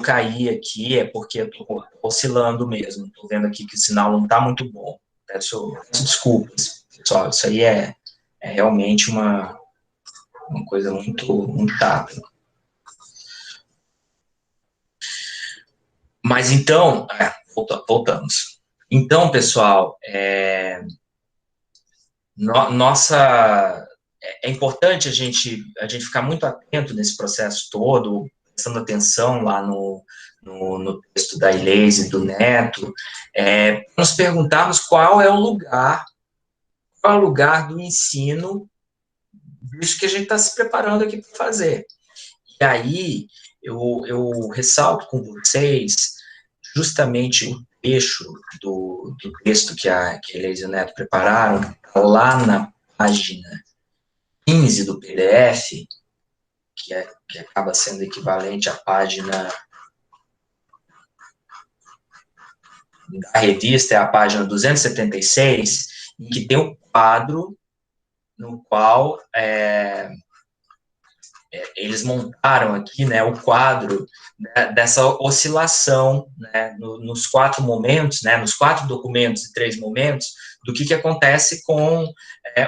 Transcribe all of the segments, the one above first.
cair aqui é porque eu estou oscilando mesmo. Estou vendo aqui que o sinal não está muito bom. Peço desculpas, pessoal. Isso aí é realmente uma coisa muito chata. Mas então, voltamos. Então, pessoal, é importante a gente ficar muito atento nesse processo todo, prestando atenção lá no texto da Ilese e do Neto, nos perguntarmos qual é o lugar do ensino disso que a gente está se preparando aqui para fazer. E aí, eu ressalto com vocês justamente o trecho do texto que a Ilese e o Neto prepararam, lá na página 15 do PDF, que acaba sendo equivalente à página da revista, é a página 276, em que tem um quadro no qual eles montaram aqui, né, o quadro, né, dessa oscilação, né, nos 4 momentos, né, nos 4 documentos e 3 momentos, do que acontece com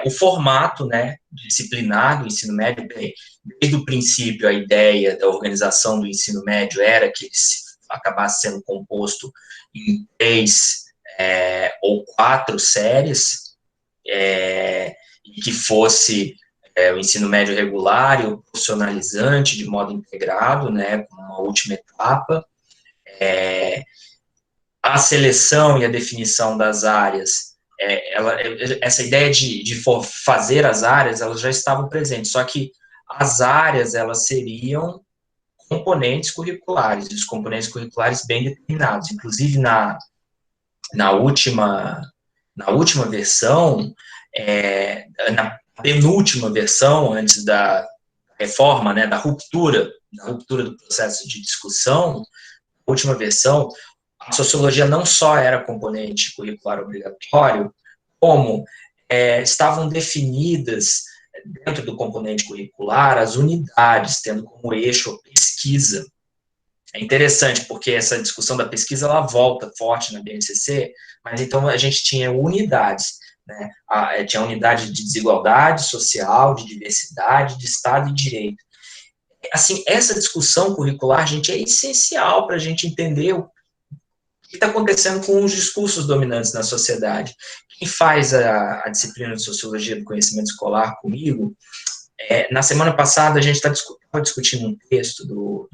o formato, né, disciplinar do ensino médio. Bem, desde o princípio, a ideia da organização do ensino médio era que ele acabasse sendo composto em 3 ou 4 séries, e que fosse o ensino médio regular e o profissionalizante de modo integrado, né, com uma última etapa. A seleção e a definição das áreas, essa ideia de fazer as áreas, elas já estavam presentes, só que as áreas, elas seriam componentes curriculares, e os componentes curriculares bem determinados. Inclusive, na última versão, na penúltima versão, antes da reforma, né, da ruptura do processo de discussão, a última versão, a sociologia não só era componente curricular obrigatório, como estavam definidas, dentro do componente curricular, as unidades, tendo como eixo a pesquisa. É interessante, porque essa discussão da pesquisa, ela volta forte na BNCC, mas então a gente tinha unidades, né? Tinha a unidade de desigualdade social, de diversidade, de Estado e direito. Assim, essa discussão curricular, gente, é essencial para a gente entender o que está acontecendo com os discursos dominantes na sociedade. Quem faz a disciplina de Sociologia do Conhecimento Escolar comigo, na semana passada a gente estava discutindo um texto do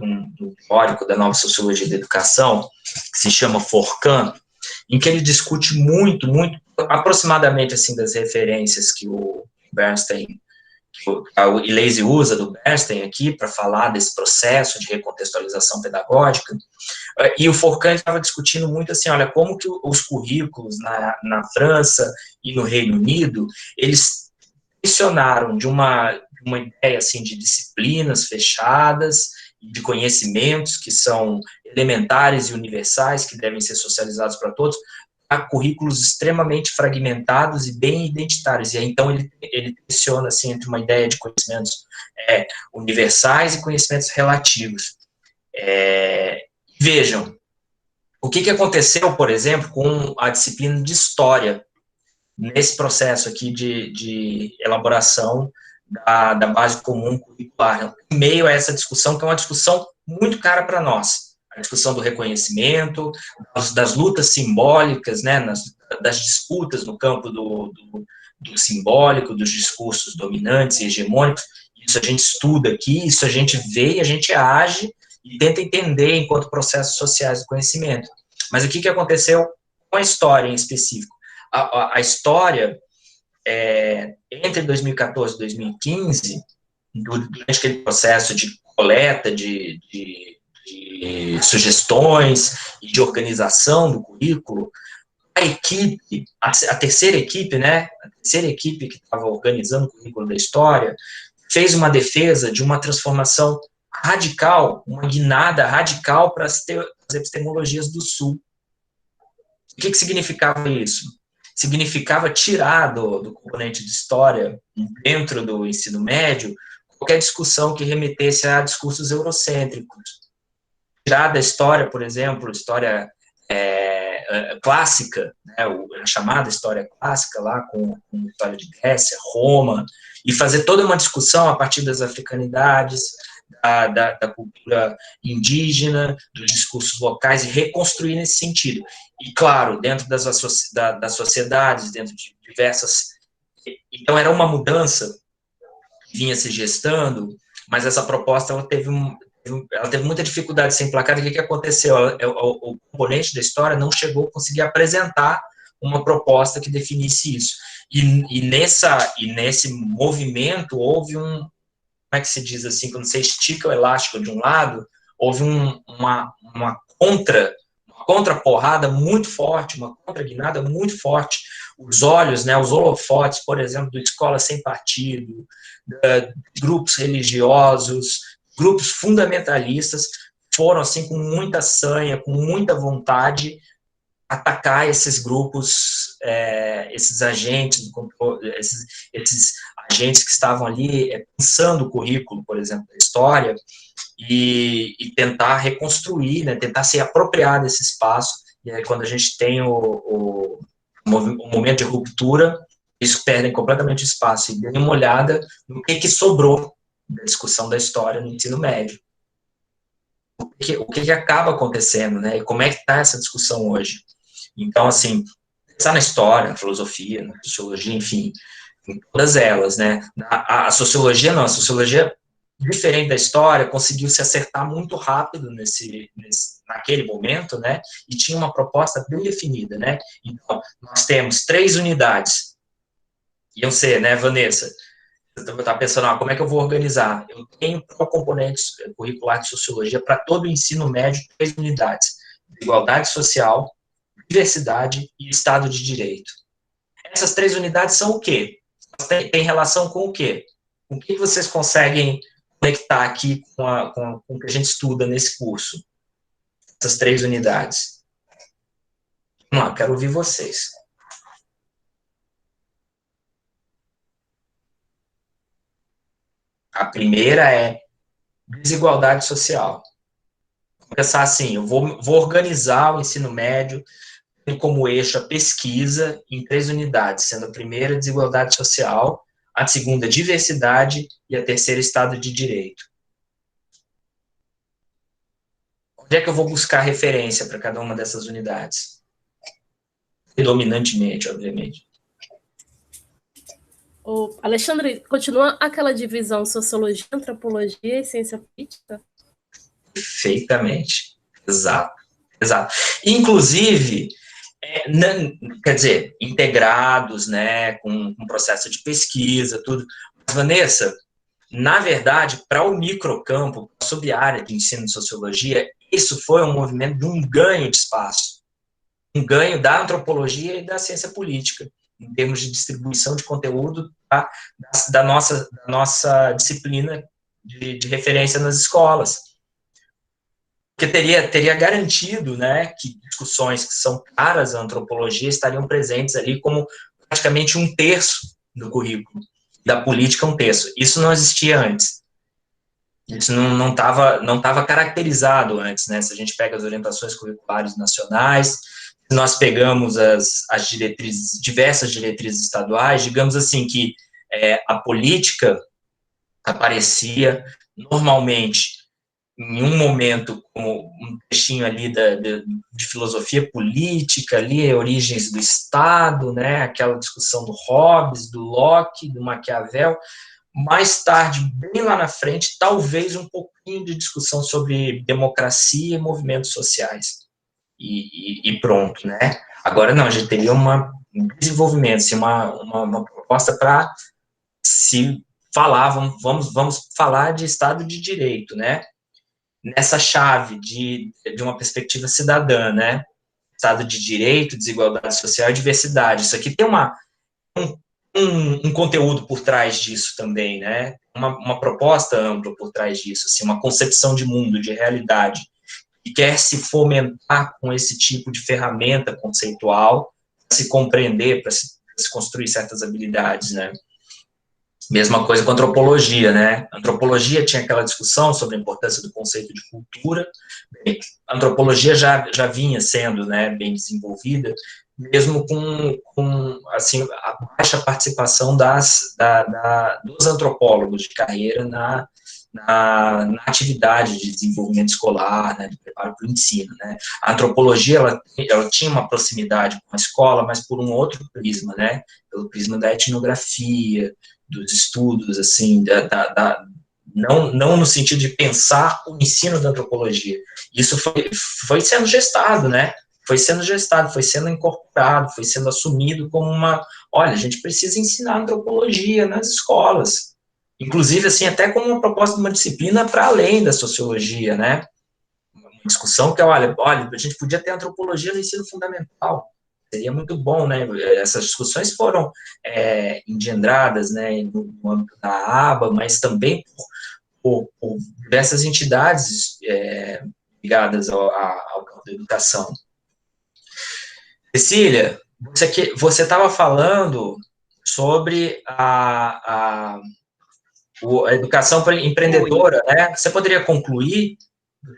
teórico da nova Sociologia da Educação, que se chama Forcan, em que ele discute muito, aproximadamente assim, das referências que o Bernstein, a Ilese usa do Bernstein aqui para falar desse processo de recontextualização pedagógica. E o Forcan estava discutindo muito assim, olha, como que os currículos na França e no Reino Unido, eles pressionaram de uma ideia assim, de disciplinas fechadas, de conhecimentos que são elementares e universais, que devem ser socializados para todos, a currículos extremamente fragmentados e bem identitários. E aí, então, ele pressiona assim, entre uma ideia de conhecimentos universais e conhecimentos relativos. Vejam, o que aconteceu, por exemplo, com a disciplina de História, nesse processo aqui de elaboração da base comum curricular, em meio a essa discussão, que é uma discussão muito cara para nós, a discussão do reconhecimento, das lutas simbólicas, né, das disputas no campo do simbólico, dos discursos dominantes e hegemônicos. Isso a gente estuda aqui, isso a gente vê e a gente age e tenta entender enquanto processos sociais do conhecimento. Mas o que aconteceu com a história em específico? A história, entre 2014 e 2015, durante aquele processo de coleta de sugestões e de organização do currículo, a equipe, a terceira equipe, né, que estava organizando o currículo da história, fez uma defesa de uma transformação radical, uma guinada radical para as epistemologias do Sul. O que significava isso? Significava tirar do componente de história, dentro do ensino médio, qualquer discussão que remetesse a discursos eurocêntricos. tirar da história, por exemplo, história clássica, né, a chamada história clássica, lá com a história de Grécia, Roma, e fazer toda uma discussão a partir das africanidades, da cultura indígena, dos discursos locais, e reconstruir nesse sentido. E, claro, dentro das sociedades, dentro de diversas... Então, era uma mudança que vinha se gestando, mas essa proposta ela teve muita dificuldade de ser emplacada. O que aconteceu? O componente da história não chegou a conseguir apresentar uma proposta que definisse isso. E nesse movimento houve como é que se diz assim, quando você estica o elástico de um lado, houve uma contra-porrada muito forte, uma contra-guinada muito forte. Os olhos, né, os holofotes, por exemplo, do Escola Sem Partido, grupos religiosos, grupos fundamentalistas, foram, assim, com muita sanha, com muita vontade, atacar esses grupos, esses agentes, esses agentes que estavam ali pensando o currículo, por exemplo, da história, e tentar reconstruir, né, tentar se apropriar desse espaço. E aí, quando a gente tem o momento de ruptura, isso perde completamente espaço. E dê uma olhada no que sobrou da discussão da história no ensino médio. O que acaba acontecendo, né? E como é que está essa discussão hoje? Então, assim, pensar na história, na filosofia, na sociologia, enfim, em todas elas, né? A sociologia não, a sociologia, diferente da história, conseguiu se acertar muito rápido naquele momento, né? E tinha uma proposta bem definida, né? Então, nós temos 3 unidades. Iam ser, né, Vanessa? Você está pensando, como é que eu vou organizar? Eu tenho componentes curriculares de sociologia para todo o ensino médio, 3 unidades: igualdade social, diversidade e Estado de Direito. Essas 3 unidades são o quê? Tem relação com o quê? Com o que vocês conseguem conectar aqui com o que a gente estuda nesse curso? Essas 3 unidades. Vamos lá, quero ouvir vocês. A primeira é desigualdade social. Vou pensar assim, eu vou organizar o ensino médio como eixo a pesquisa em 3 unidades, sendo a primeira desigualdade social, a segunda diversidade e a terceira Estado de Direito. Onde é que eu vou buscar referência para cada uma dessas unidades? Predominantemente, obviamente. Alexandre, continua aquela divisão sociologia, antropologia e ciência política? Perfeitamente. Exato. Inclusive, quer dizer, integrados, né, com um processo de pesquisa, tudo. Mas, Vanessa, na verdade, para o microcampo, para a sub-área de ensino de sociologia, isso foi um movimento de um ganho de espaço, um ganho da antropologia e da ciência política, em termos de distribuição de conteúdo da nossa disciplina de referência nas escolas. Porque teria garantido, né, que discussões que são caras à antropologia estariam presentes ali como praticamente 1/3 do currículo, da política 1/3. Isso não existia antes. Isso não estava caracterizado antes, né? Se a gente pega as orientações curriculares nacionais, se nós pegamos as diretrizes, diversas diretrizes estaduais, digamos assim, que a política aparecia normalmente em um momento como um trechinho ali de filosofia política, ali, origens do Estado, né, aquela discussão do Hobbes, do Locke, do Maquiavel. Mais tarde, bem lá na frente, talvez um pouquinho de discussão sobre democracia e movimentos sociais. E pronto, né? Agora não, a gente teria um desenvolvimento, assim, uma proposta para se falar, vamos falar de Estado de Direito, né? Nessa chave de uma perspectiva cidadã, né? Estado de Direito, desigualdade social e diversidade. Isso aqui tem um conteúdo por trás disso também, né? Uma proposta ampla por trás disso, assim, uma concepção de mundo, de realidade, que quer se fomentar com esse tipo de ferramenta conceitual, para se compreender, para se construir certas habilidades, né? Mesma coisa com a antropologia, né? A antropologia tinha aquela discussão sobre a importância do conceito de cultura. Bem, a antropologia já vinha sendo, né, bem desenvolvida, mesmo com assim, a baixa participação dos antropólogos de carreira na atividade de desenvolvimento escolar, né, de preparo para o ensino, né. A antropologia, ela tinha uma proximidade com a escola, mas por um outro prisma, né, pelo prisma da etnografia, dos estudos, assim, não no sentido de pensar o ensino da antropologia. Isso foi sendo gestado, né, foi sendo incorporado, foi sendo assumido como olha, a gente precisa ensinar antropologia nas escolas, inclusive, assim, até como uma proposta de uma disciplina para além da sociologia, né, uma discussão que, olha, a gente podia ter antropologia no ensino fundamental, seria muito bom, né, essas discussões foram engendradas, né, no âmbito da ABA, mas também por diversas entidades ligadas ao campo da educação. Cecília, você estava falando sobre a educação empreendedora, né? Você poderia concluir?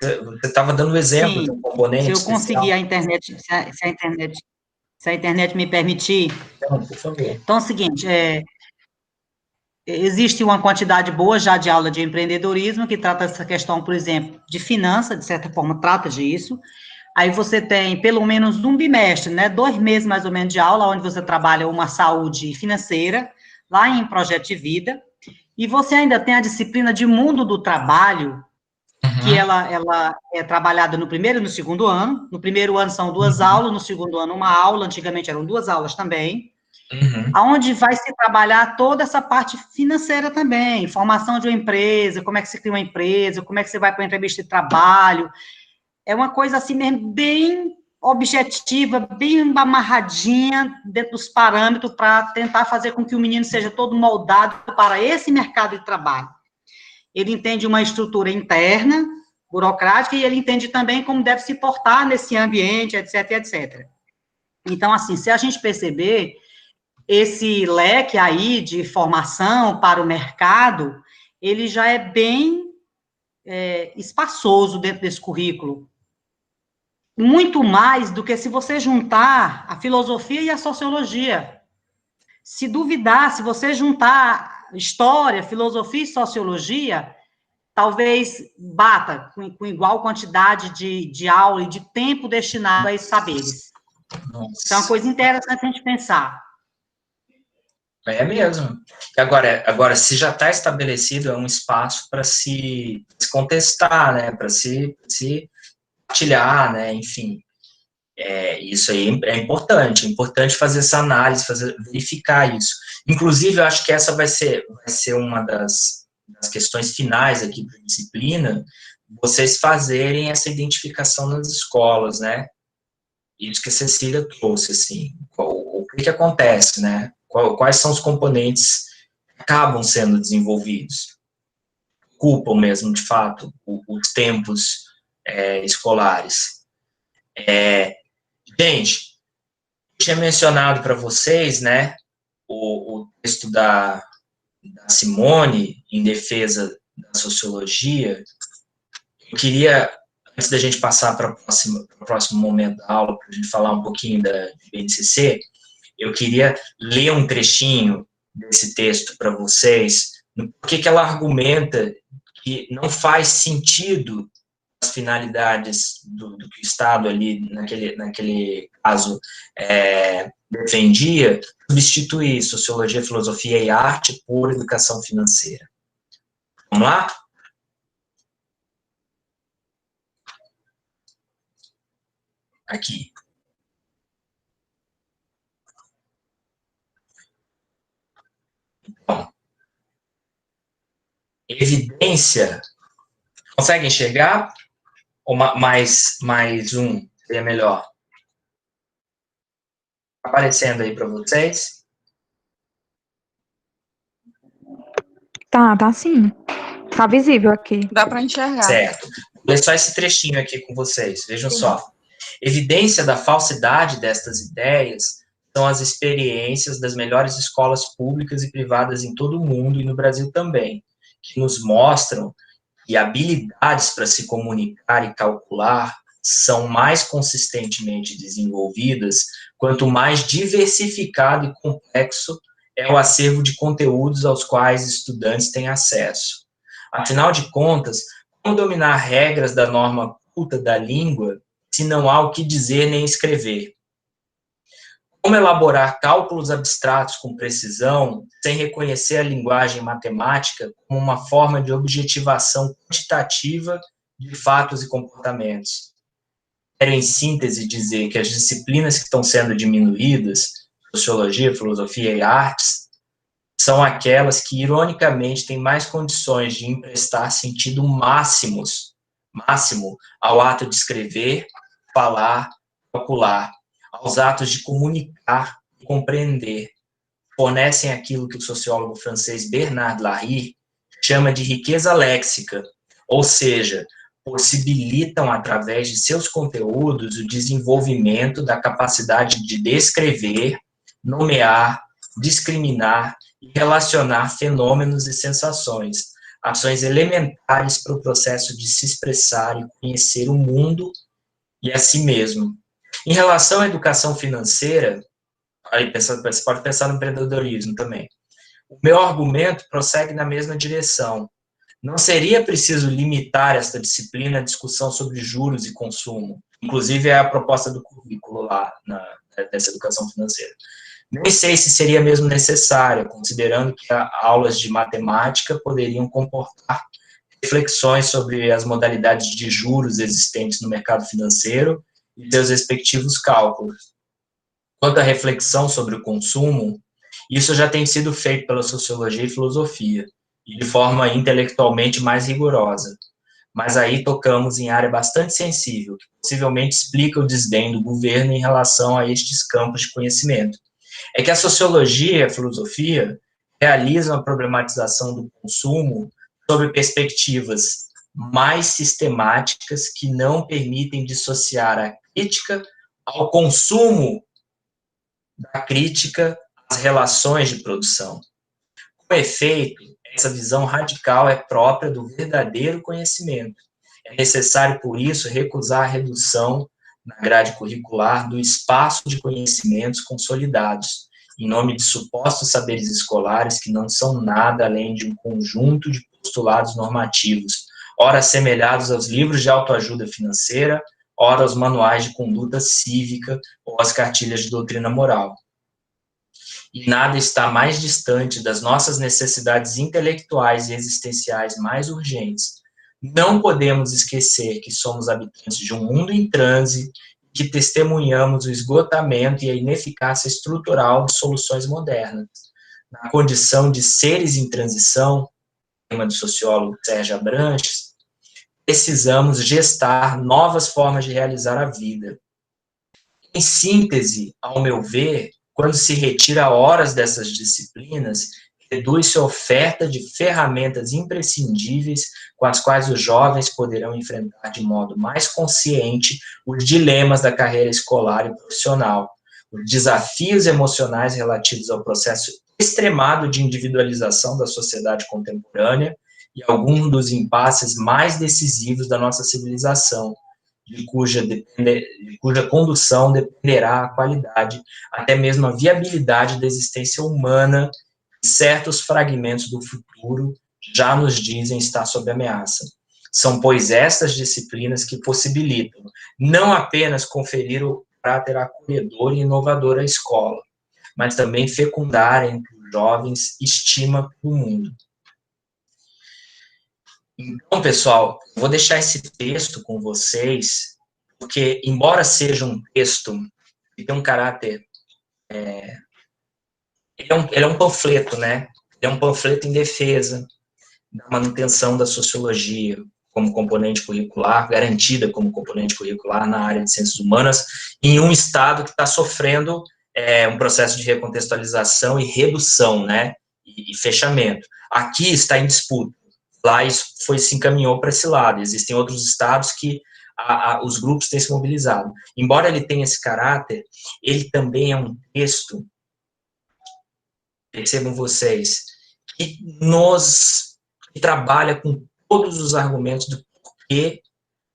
Você estava dando o exemplo de um componente se eu especial. conseguir a internet, se a internet me permitir. Então, por favor. Então, é o seguinte, existe uma quantidade boa já de aula de empreendedorismo que trata essa questão, por exemplo, de finança, de certa forma, trata disso. Aí você tem pelo menos um bimestre, né, 2 meses mais ou menos de aula, onde você trabalha uma saúde financeira, lá em Projeto de Vida, e você ainda tem a disciplina de mundo do trabalho, que ela é trabalhada no primeiro e no segundo ano. No primeiro ano são 2 aulas, no segundo ano uma aula, antigamente eram 2 aulas também, onde vai se trabalhar toda essa parte financeira também, formação de uma empresa, como é que se cria uma empresa, como é que você vai para uma entrevista de trabalho. É uma coisa assim mesmo, bem objetiva, bem amarradinha dentro dos parâmetros para tentar fazer com que o menino seja todo moldado para esse mercado de trabalho. Ele entende uma estrutura interna, burocrática, e ele entende também como deve se portar nesse ambiente, etc, etc. Então, assim, se a gente perceber, esse leque aí de formação para o mercado, ele já é bem espaçoso dentro desse currículo. Muito mais do que se você juntar a filosofia e a sociologia. Se duvidar, se você juntar história, filosofia e sociologia, talvez bata com igual quantidade de aula e de tempo destinado a esses saberes. Nossa. Então, é uma coisa interessante a gente pensar. É mesmo. Agora, se já está estabelecido, é um espaço para se contestar, né, para se partilhar, né, enfim. Isso aí é importante fazer essa análise, verificar isso. Inclusive, eu acho que essa vai ser uma das questões finais aqui para a disciplina, vocês fazerem essa identificação nas escolas, né? Isso que a Cecília trouxe, assim, o que acontece, né? Quais são os componentes que acabam sendo desenvolvidos? Ocupam mesmo, de fato, os tempos escolares. Gente, eu tinha mencionado para vocês, né, o texto da Simone em defesa da sociologia. Eu queria, antes da gente passar para o próximo momento da aula, para a gente falar um pouquinho da BNCC, eu queria ler um trechinho desse texto para vocês, porque ela argumenta que não faz sentido as finalidades do que o Estado ali, naquele caso, defendia, substituir sociologia, filosofia e arte por educação financeira. Vamos lá? Aqui. Bom, evidência. Consegue enxergar? Ou mais um seria melhor? Aparecendo aí para vocês? Tá sim. Tá visível aqui. Dá para enxergar. Certo. Vou ler só esse trechinho aqui com vocês. Vejam só. Evidência da falsidade destas ideias são as experiências das melhores escolas públicas e privadas em todo o mundo e no Brasil também, que nos mostram que habilidades para se comunicar e calcular são mais consistentemente desenvolvidas quanto mais diversificado e complexo é o acervo de conteúdos aos quais estudantes têm acesso. Afinal de contas, como dominar regras da norma culta da língua se não há o que dizer nem escrever? Como elaborar cálculos abstratos com precisão sem reconhecer a linguagem matemática como uma forma de objetivação quantitativa de fatos e comportamentos? Quero, em síntese, dizer que as disciplinas que estão sendo diminuídas, sociologia, filosofia e artes, são aquelas que, ironicamente, têm mais condições de emprestar sentido máximo ao ato de escrever, falar, calcular, aos atos de comunicar e compreender. Fornecem aquilo que o sociólogo francês Bernard Lahire chama de riqueza léxica, ou seja, possibilitam, através de seus conteúdos, o desenvolvimento da capacidade de descrever, nomear, discriminar e relacionar fenômenos e sensações, ações elementares para o processo de se expressar e conhecer o mundo e a si mesmo. Em relação à educação financeira, aí você pode pensar no empreendedorismo também. O meu argumento prossegue na mesma direção. Não seria preciso limitar esta disciplina à discussão sobre juros e consumo. Inclusive, é a proposta do currículo lá, dessa educação financeira. Nem sei se seria mesmo necessária, considerando que aulas de matemática poderiam comportar reflexões sobre as modalidades de juros existentes no mercado financeiro e seus respectivos cálculos. Quanto à reflexão sobre o consumo, isso já tem sido feito pela sociologia e filosofia, e de forma intelectualmente mais rigorosa. Mas aí tocamos em área bastante sensível, que possivelmente explica o desdém do governo em relação a estes campos de conhecimento. É que a sociologia e a filosofia realizam a problematização do consumo sob perspectivas mais sistemáticas que não permitem dissociar a crítica ao consumo da crítica às relações de produção. Com efeito, essa visão radical é própria do verdadeiro conhecimento. É necessário, por isso, recusar a redução na grade curricular do espaço de conhecimentos consolidados, em nome de supostos saberes escolares que não são nada além de um conjunto de postulados normativos, ora assemelhados aos livros de autoajuda financeira, ora aos manuais de conduta cívica ou às cartilhas de doutrina moral. E nada está mais distante das nossas necessidades intelectuais e existenciais mais urgentes. Não podemos esquecer que somos habitantes de um mundo em transe, que testemunhamos o esgotamento e a ineficácia estrutural de soluções modernas. Na condição de seres em transição, tema do sociólogo Sérgio Abranches, precisamos gestar novas formas de realizar a vida. Em síntese, ao meu ver, quando se retira horas dessas disciplinas, reduz-se a oferta de ferramentas imprescindíveis com as quais os jovens poderão enfrentar de modo mais consciente os dilemas da carreira escolar e profissional, os desafios emocionais relativos ao processo extremado de individualização da sociedade contemporânea e alguns dos impasses mais decisivos da nossa civilização, de cuja condução dependerá a qualidade, até mesmo a viabilidade da existência humana, e certos fragmentos do futuro já nos dizem estar sob ameaça. São, pois, estas disciplinas que possibilitam não apenas conferir o caráter acolhedor e inovador à escola, mas também fecundar entre os jovens estima pelo mundo. Então, pessoal, vou deixar esse texto com vocês, porque, embora seja um texto que tem um caráter... Ele é um panfleto, né? Ele é um panfleto em defesa da manutenção da sociologia como componente curricular, garantida como componente curricular na área de ciências humanas, em um Estado que está sofrendo um processo de recontextualização e redução, né? E fechamento. Aqui está em disputa. Lá isso se encaminhou para esse lado. Existem outros estados que os grupos têm se mobilizado. Embora ele tenha esse caráter, ele também é um texto, percebam vocês, que trabalha com todos os argumentos do porquê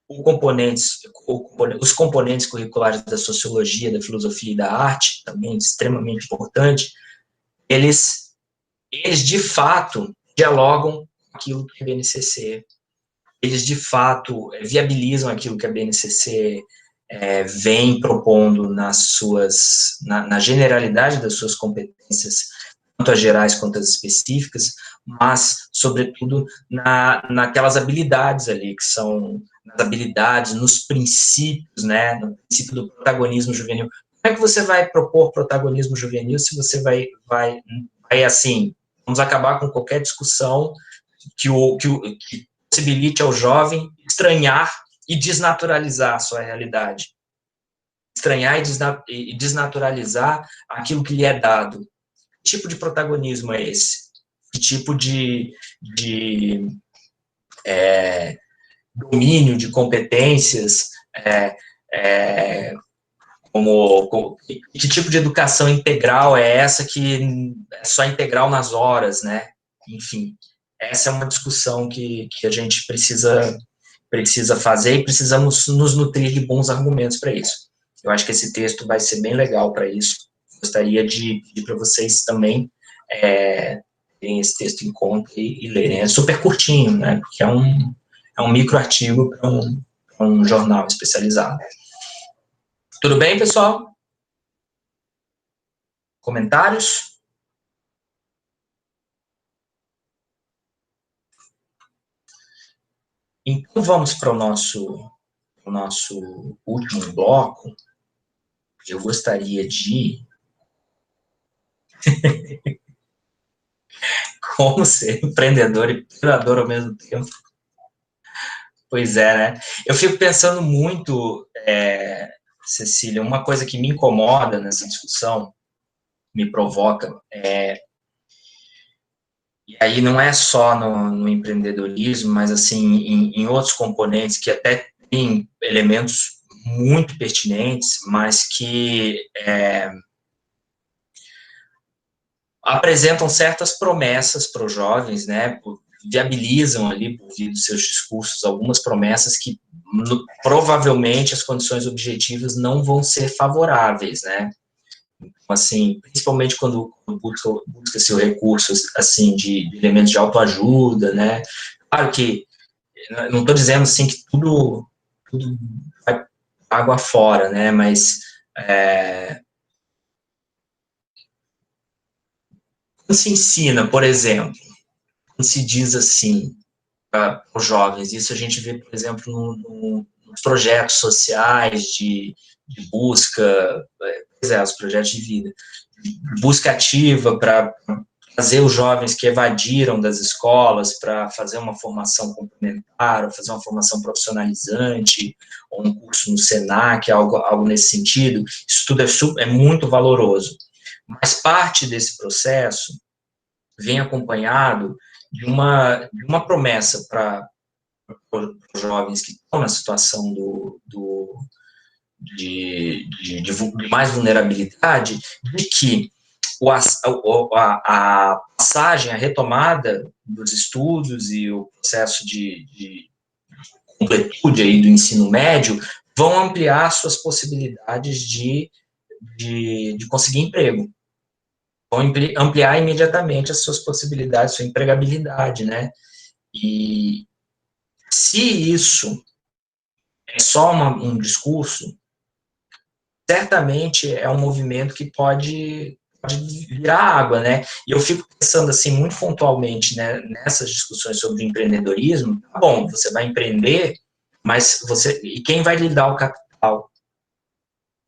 os componentes curriculares da sociologia, da filosofia e da arte, também extremamente importante, eles de fato dialogam com aquilo que a BNCC, eles de fato viabilizam aquilo que a BNCC vem propondo na generalidade das suas competências, tanto as gerais quanto as específicas, mas, sobretudo, naquelas habilidades ali, que são nas habilidades, nos princípios, né, no princípio do protagonismo juvenil. Como é que você vai propor protagonismo juvenil se você vai assim, vamos acabar com qualquer discussão que possibilite ao jovem estranhar e desnaturalizar a sua realidade. Estranhar e desnaturalizar aquilo que lhe é dado. Que tipo de protagonismo é esse? Que tipo de domínio de competências, que tipo de educação integral é essa que é só integral nas horas, né? Enfim, essa é uma discussão que a gente precisa fazer e precisamos nos nutrir de bons argumentos para isso. Eu acho que esse texto vai ser bem legal para isso. Gostaria de pedir para vocês também terem esse texto em conta e lerem. É super curtinho, né? Porque é um microartigo para um jornal especializado. Tudo bem, pessoal? Comentários? Então, vamos para o nosso último bloco. Eu gostaria de... Como ser empreendedor e predador ao mesmo tempo. Pois é, né? Eu fico pensando muito, Cecília, uma coisa que me incomoda nessa discussão, me provoca, e aí não é só no empreendedorismo, mas assim, em outros componentes que até têm elementos muito pertinentes, mas que apresentam certas promessas para os jovens, né, viabilizam ali, por via dos seus discursos, algumas promessas que provavelmente as condições objetivas não vão ser favoráveis, né. Assim, principalmente quando busca-se o recurso, assim, de elementos de autoajuda, né. Claro que, não estou dizendo, assim, que tudo vai água fora, né, mas quando se ensina, por exemplo, quando se diz assim para os jovens, isso a gente vê, por exemplo, nos projetos sociais de busca, os projetos de vida, busca ativa para trazer os jovens que evadiram das escolas para fazer uma formação complementar, ou fazer uma formação profissionalizante, ou um curso no Senac, algo nesse sentido. Isso tudo é muito valoroso. Mas parte desse processo vem acompanhado de uma promessa para os jovens que estão na situação de mais vulnerabilidade, de que a passagem, a retomada dos estudos e o processo de completude aí do ensino médio vão ampliar suas possibilidades de conseguir emprego, vão ampliar imediatamente as suas possibilidades, sua empregabilidade, né? E se isso é só um discurso, certamente é um movimento que pode virar água, né? E eu fico pensando, assim, muito pontualmente, né, nessas discussões sobre empreendedorismo. Tá bom, você vai empreender, mas e quem vai lhe dar o capital?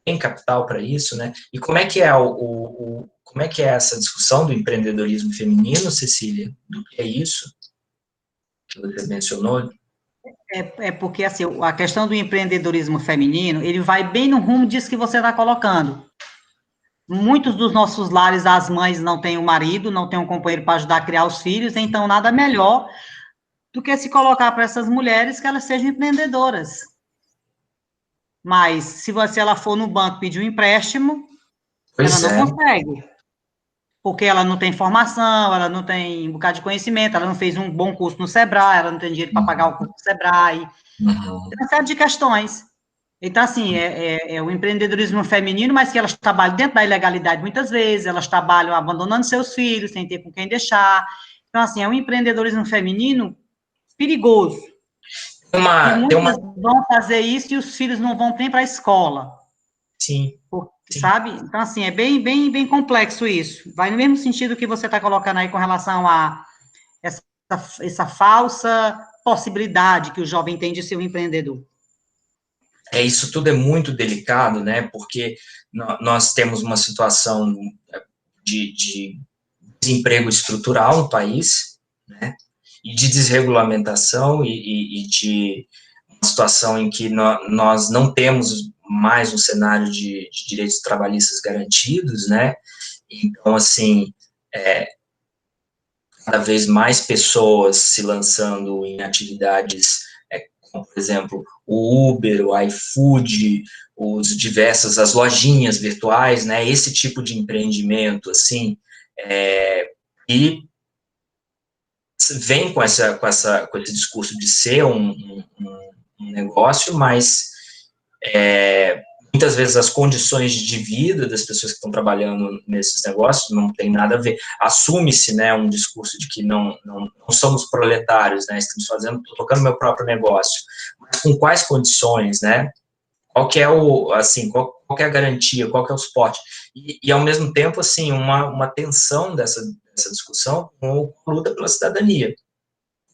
Tem capital para isso, né? E como é que é como é que é essa discussão do empreendedorismo feminino, Cecília? Do que é isso que você mencionou? Porque, assim, a questão do empreendedorismo feminino, ele vai bem no rumo disso que você está colocando. Muitos dos nossos lares, as mães não têm um marido, não têm um companheiro para ajudar a criar os filhos, então nada melhor do que se colocar para essas mulheres que elas sejam empreendedoras. Mas se ela for no banco pedir um empréstimo, Pois ela é. não consegue. Porque ela não tem formação, ela não tem um bocado de conhecimento, ela não fez um bom curso no Sebrae, ela não tem dinheiro para pagar o curso do Sebrae. Uhum. Tem uma série de questões. Então, assim, é o empreendedorismo feminino, mas que elas trabalham dentro da ilegalidade muitas vezes, elas trabalham abandonando seus filhos, sem ter com quem deixar. Então, assim, é um empreendedorismo feminino perigoso. E muitas vão fazer isso e os filhos não vão nem para a escola. Sim. Sabe? Então, assim, é bem, bem, bem complexo isso. Vai no mesmo sentido que você está colocando aí com relação a essa falsa possibilidade que o jovem tem de ser um empreendedor. Isso tudo é muito delicado, né? Porque nós temos uma situação de desemprego estrutural no país, né? E de desregulamentação e de uma situação em que nós não temos mais um cenário de direitos trabalhistas garantidos, né? Então, assim, cada vez mais pessoas se lançando em atividades, como, por exemplo, o Uber, o iFood, as lojinhas virtuais, né? Esse tipo de empreendimento, assim, e vem com esse discurso de ser um negócio, mas muitas vezes as condições de vida das pessoas que estão trabalhando nesses negócios não tem nada a ver. Assume-se, né, um discurso de que não somos proletários, né, estamos tocando meu próprio negócio. Mas com quais condições, né? Qual que é qual que é a garantia, qual que é o suporte? E ao mesmo tempo, assim, uma tensão dessa discussão com a luta pela cidadania.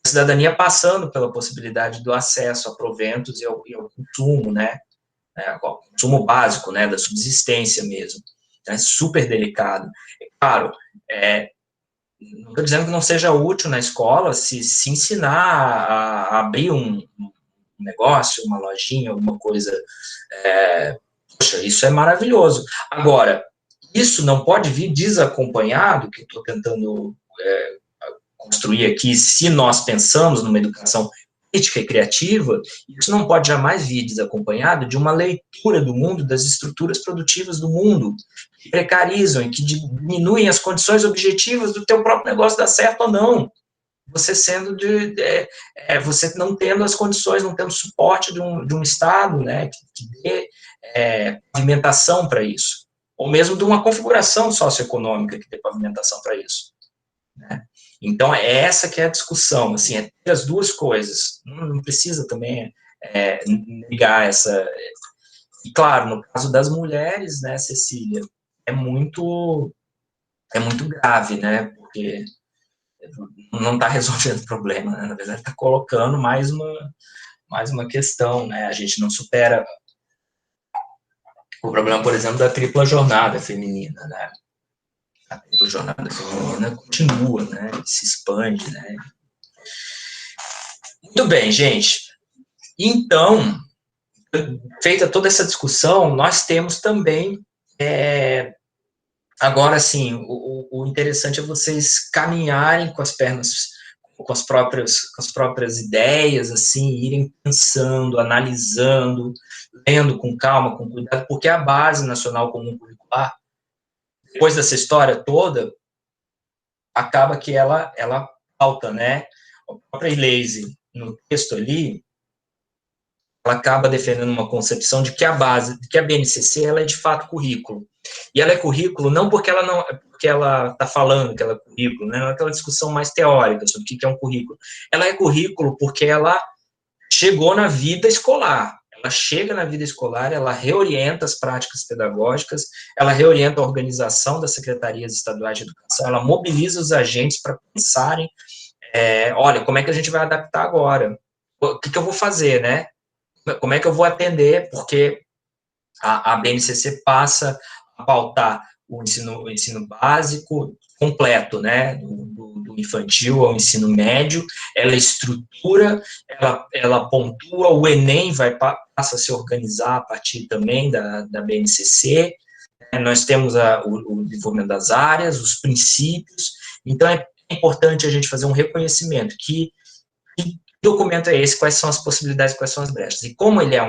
A cidadania passando pela possibilidade do acesso a proventos e ao consumo, né? O consumo básico, né, da subsistência mesmo. É super delicado. Claro, não estou dizendo que não seja útil na escola se ensinar a abrir um negócio, uma lojinha, alguma coisa. Poxa, isso é maravilhoso. Agora, isso não pode vir desacompanhado, que eu estou tentando construir aqui, se nós pensamos numa educação crítica e criativa, isso não pode jamais vir desacompanhado de uma leitura do mundo, das estruturas produtivas do mundo, que precarizam e que diminuem as condições objetivas do teu próprio negócio dar certo ou não. Você você não tendo as condições, não tendo suporte de um Estado, né, que dê pavimentação para isso, ou mesmo de uma configuração socioeconômica que dê pavimentação para isso, né? Então, essa que é a discussão, assim, ter as duas coisas, não precisa também negar essa... E, claro, no caso das mulheres, né, Cecília, é muito grave, né, porque não está resolvendo o problema, né? Na verdade, está colocando mais uma questão, né? A gente não supera o problema, por exemplo, da tripla jornada feminina, né? A tripla jornada feminina continua, né? Se expande, né? Muito bem, gente. Então, feita toda essa discussão, nós temos também agora, sim, o interessante é vocês caminharem com as pernas, com as próprias ideias, assim, irem pensando, analisando, lendo com calma, com cuidado, porque a Base Nacional Comum Curricular, depois dessa história toda, acaba que ela pauta, né? A própria Lacy, no texto ali, ela acaba defendendo uma concepção de que a BNCC, ela é de fato currículo. E ela é currículo não porque ela está falando que ela é currículo, né? Não é aquela discussão mais teórica sobre o que é um currículo. Ela é currículo porque ela chegou na vida escolar. Ela chega na vida escolar, ela reorienta as práticas pedagógicas, ela reorienta a organização das secretarias estaduais de educação, ela mobiliza os agentes para pensarem, olha, como é que a gente vai adaptar agora? O que eu vou fazer, né? Como é que eu vou atender? Porque a BNCC passa a pautar o ensino básico completo, né, do infantil ao ensino médio, ela estrutura, ela pontua, o Enem passa a se organizar a partir também da BNCC, nós temos o desenvolvimento das áreas, os princípios, então é importante a gente fazer um reconhecimento que documento é esse, quais são as possibilidades, quais são as brechas. E como ele é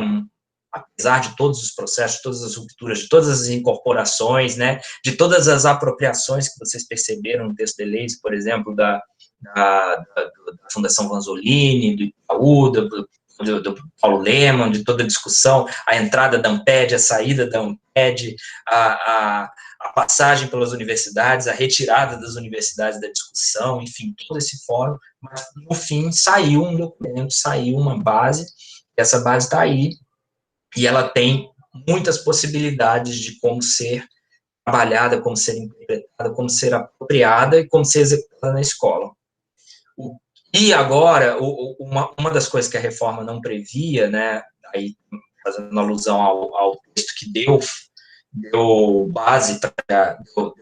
apesar de todos os processos, de todas as rupturas, de todas as incorporações, né, de todas as apropriações que vocês perceberam no texto de leis, por exemplo, da Fundação Vanzolini, do Itaú, do Paulo Lemann, de toda a discussão, a entrada da Amped, a saída da Amped, a passagem pelas universidades, a retirada das universidades da discussão, enfim, todo esse fórum, mas no fim saiu um documento, saiu uma base, essa base está aí, e ela tem muitas possibilidades de como ser trabalhada, como ser interpretada, como ser apropriada e como ser executada na escola. E agora, uma das coisas que a reforma não previa, né, aí fazendo alusão ao texto que deu base para deu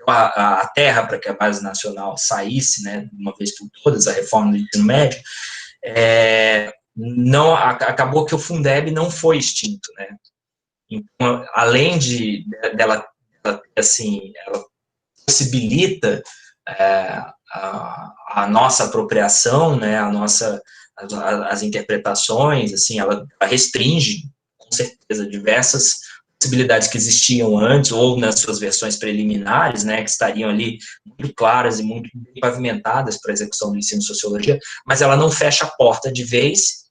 a terra para que a base nacional saísse, né, uma vez por todas, a reforma do ensino médio, não acabou que o Fundeb não foi extinto, né? Então, além dela assim, ela possibilita a nossa apropriação, né, as interpretações, assim, ela restringe, com certeza, diversas possibilidades que existiam antes, ou nas suas versões preliminares, né, que estariam ali muito claras e muito bem pavimentadas para a execução do ensino de sociologia, mas ela não fecha a porta de vez,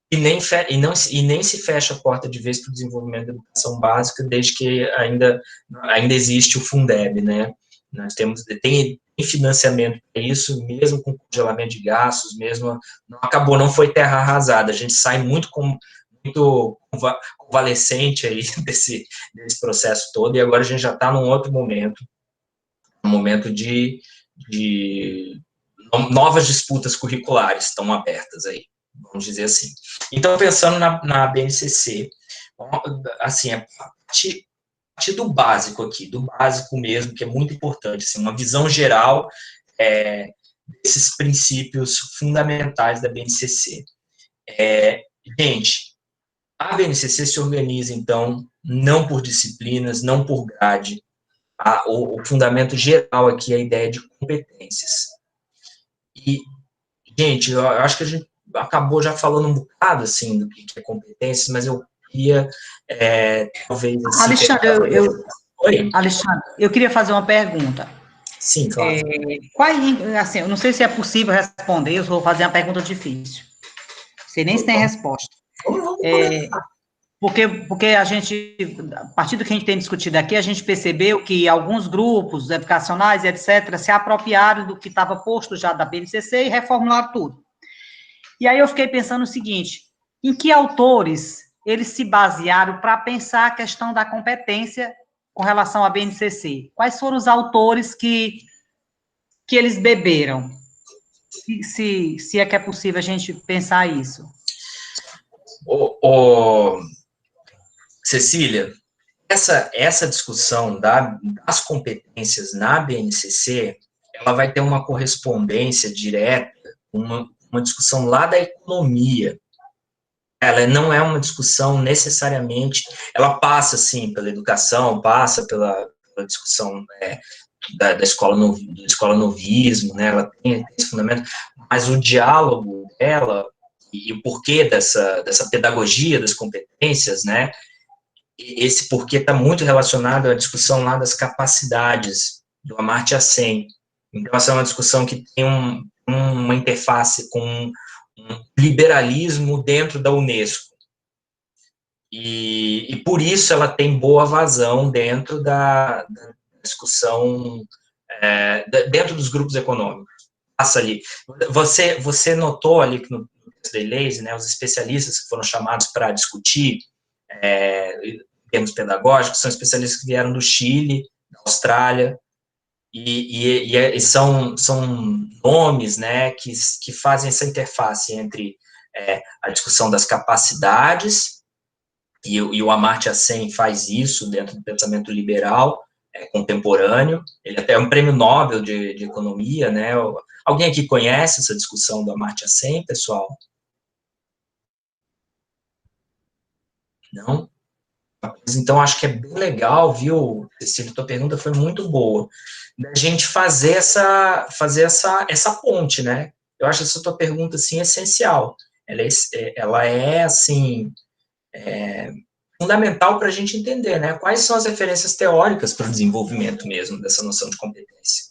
e nem se fecha a porta de vez para o desenvolvimento da educação básica, desde que ainda existe o Fundeb, né. Nós tem financiamento para isso, mesmo com congelamento de gastos, mesmo, não foi terra arrasada, a gente sai muito convalescente aí desse processo todo, e agora a gente já está num outro momento, um momento de novas disputas curriculares estão abertas aí, vamos dizer assim. Então, pensando na BNCC, assim, a partir do básico aqui, do básico mesmo, que é muito importante, assim, uma visão geral desses princípios fundamentais da BNCC. Gente, a BNCC se organiza, então, não por disciplinas, não por grade. O fundamento geral aqui é a ideia de competências. E, gente, eu acho que a gente acabou já falando um bocado, assim, do que é competências, mas eu queria, talvez... Assim, Alexandre, eu queria fazer uma pergunta. Sim, claro. Assim, eu não sei se é possível responder, eu vou fazer uma pergunta difícil. Não sei nem se tem resposta. Porque a gente, a partir do que a gente tem discutido aqui, a gente percebeu que alguns grupos educacionais, etc., se apropriaram do que estava posto já da BNCC e reformularam tudo. E aí eu fiquei pensando o seguinte, em que autores eles se basearam para pensar a questão da competência com relação à BNCC? Quais foram os autores que eles beberam? Se é que é possível a gente pensar isso. Cecília, essa discussão das competências na BNCC, ela vai ter uma correspondência direta, uma discussão lá da economia. Ela não é uma discussão necessariamente, ela passa, sim, pela educação, passa pela discussão da escola novismo, né, ela tem esse fundamento, mas o diálogo dela e o porquê dessa pedagogia das competências, né, esse porquê está muito relacionado à discussão lá das capacidades, do Amartya Sen. Então, essa é uma discussão que tem uma interface com um liberalismo dentro da Unesco. E por isso ela tem boa vazão dentro da discussão, dentro dos grupos econômicos. Passa ali. Você notou ali que no texto da Leis, né, os especialistas que foram chamados para discutir em termos pedagógicos são especialistas que vieram do Chile, da Austrália, e são nomes, né, que fazem essa interface entre a discussão das capacidades, e o Amartya Sen faz isso dentro do pensamento liberal contemporâneo. Ele até é um prêmio Nobel de economia, né? Alguém aqui conhece essa discussão do Amartya Sen, pessoal? Não? Então, acho que é bem legal, viu, Cecília, tua pergunta foi muito boa, da gente fazer essa ponte, né? Eu acho essa tua pergunta, assim, essencial. Ela é assim, fundamental para a gente entender, né? Quais são as referências teóricas para o desenvolvimento mesmo dessa noção de competência.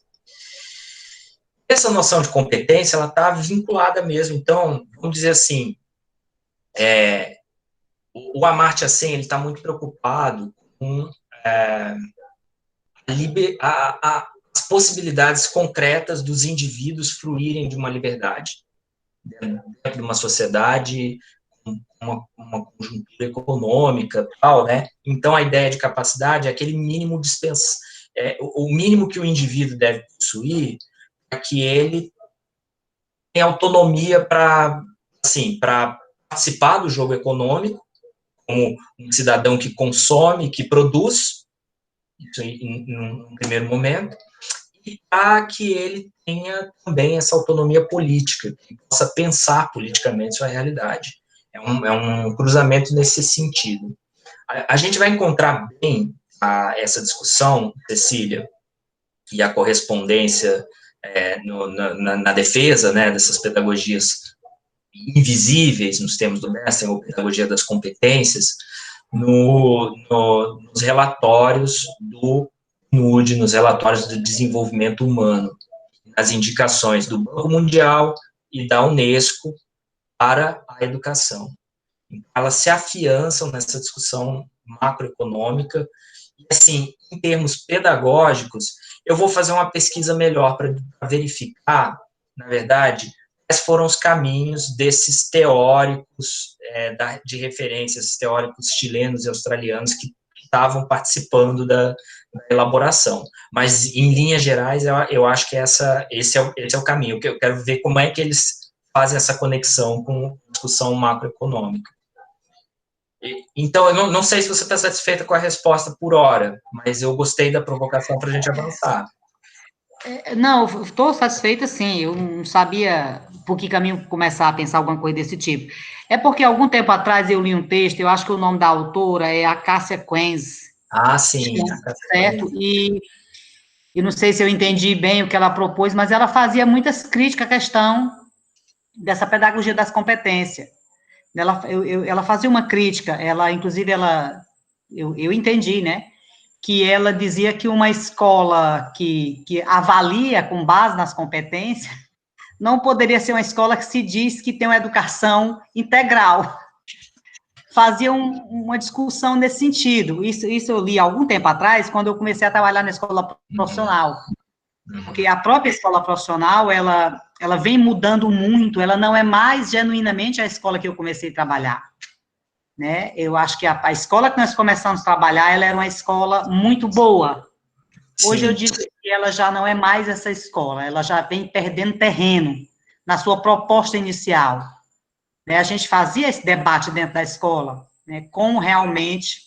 Essa noção de competência, ela está vinculada mesmo, então, vamos dizer assim, o Amartya Sen, ele está muito preocupado com as possibilidades concretas dos indivíduos fruírem de uma liberdade dentro de uma sociedade com uma conjuntura econômica, tal, né? Então, a ideia de capacidade é aquele mínimo o mínimo que o indivíduo deve possuir para que ele tenha autonomia para, assim, para participar do jogo econômico, como um cidadão que consome, que produz, isso em primeiro momento, e para que ele tenha também essa autonomia política, que possa pensar politicamente sua realidade. É um cruzamento nesse sentido. A gente vai encontrar bem essa discussão, Cecília, e a correspondência na defesa, né, dessas pedagogias invisíveis, nos termos do Bessel, ou pedagogia das competências, nos relatórios do PNUD, nos relatórios do desenvolvimento humano, nas indicações do Banco Mundial e da Unesco para a educação. Elas se afiançam nessa discussão macroeconômica, e, assim, em termos pedagógicos, eu vou fazer uma pesquisa melhor para verificar, na verdade, quais foram os caminhos desses teóricos de referências, teóricos chilenos e australianos que estavam participando da elaboração. Mas, em linhas gerais, eu acho que esse é o caminho. Eu quero ver como é que eles fazem essa conexão com a discussão macroeconômica. Então, eu não sei se você está satisfeita com a resposta por hora, mas eu gostei da provocação para a gente avançar. Não, estou satisfeita, sim. Eu não sabia por que caminho começar a pensar alguma coisa desse tipo. É porque, algum tempo atrás, eu li um texto, eu acho que o nome da autora é a Cássia Quenz. Ah, sim. Certo? E não sei se eu entendi bem o que ela propôs, mas ela fazia muitas críticas à questão dessa pedagogia das competências. Ela fazia uma crítica, inclusive, eu entendi, né? Que ela dizia que uma escola que avalia com base nas competências não poderia ser uma escola que se diz que tem uma educação integral. Fazia uma discussão nesse sentido. Isso eu li há algum tempo atrás, quando eu comecei a trabalhar na escola profissional. Porque a própria escola profissional, ela vem mudando muito, ela não é mais genuinamente a escola que eu comecei a trabalhar. Né? Eu acho que a escola que nós começamos a trabalhar, ela era uma escola muito boa. Hoje eu digo que ela já não é mais essa escola, ela já vem perdendo terreno na sua proposta inicial. Né? A gente fazia esse debate dentro da escola, né? Como realmente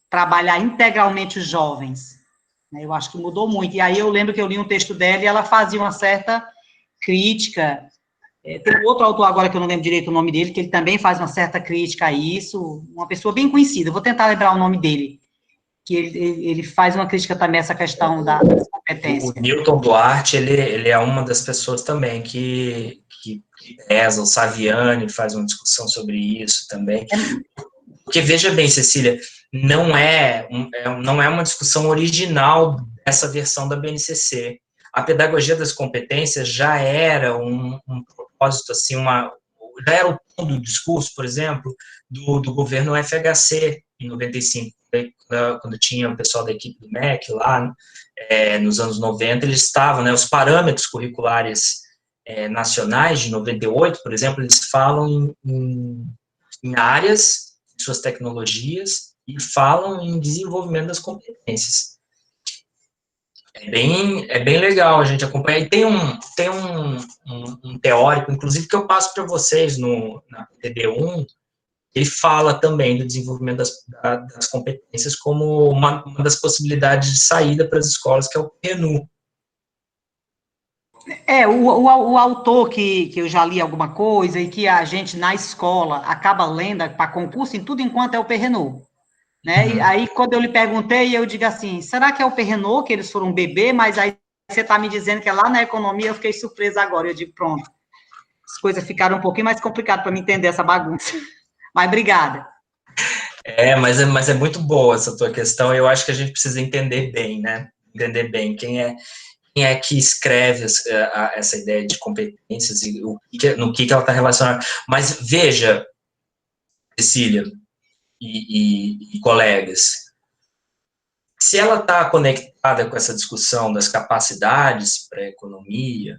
trabalhar integralmente os jovens. Né? Eu acho que mudou muito. E aí eu lembro que eu li um texto dela e ela fazia uma certa crítica. Tem outro autor agora que eu não lembro direito o nome dele, que ele também faz uma certa crítica a isso, uma pessoa bem conhecida, vou tentar lembrar o nome dele, que ele faz uma crítica também a essa questão das competências. O Newton Duarte, ele é uma das pessoas também que pesa, o Saviani faz uma discussão sobre isso também. Porque, veja bem, Cecília, não é uma discussão original dessa versão da BNCC. A pedagogia das competências já era um propósito, assim, já era o tom do discurso, por exemplo, do governo FHC, em 95, quando tinha o pessoal da equipe do MEC lá, nos anos 90, eles estavam, né, os parâmetros curriculares nacionais de 98, por exemplo, eles falam em áreas, suas tecnologias, e falam em desenvolvimento das competências. É bem legal a gente acompanhar. E tem um teórico, inclusive, que eu passo para vocês na PTB1, ele fala também do desenvolvimento das competências como uma das possibilidades de saída para as escolas, que é o PNU. O autor que eu já li alguma coisa e que a gente, na escola, acaba lendo para concurso em tudo enquanto é o Perrenot. Né? E aí, quando eu lhe perguntei, eu digo assim, será que é o Perrenot que eles foram beber? Mas aí você está me dizendo que é lá na economia, eu fiquei surpresa agora. Eu digo, pronto, as coisas ficaram um pouquinho mais complicadas para me entender essa bagunça. Mas obrigada. Mas é muito boa essa tua questão, eu acho que a gente precisa entender bem, né? Entender bem quem é que escreve essa ideia de competências e no que ela está relacionada. Mas veja, Cecília e colegas, se ela está conectada com essa discussão das capacidades para a economia,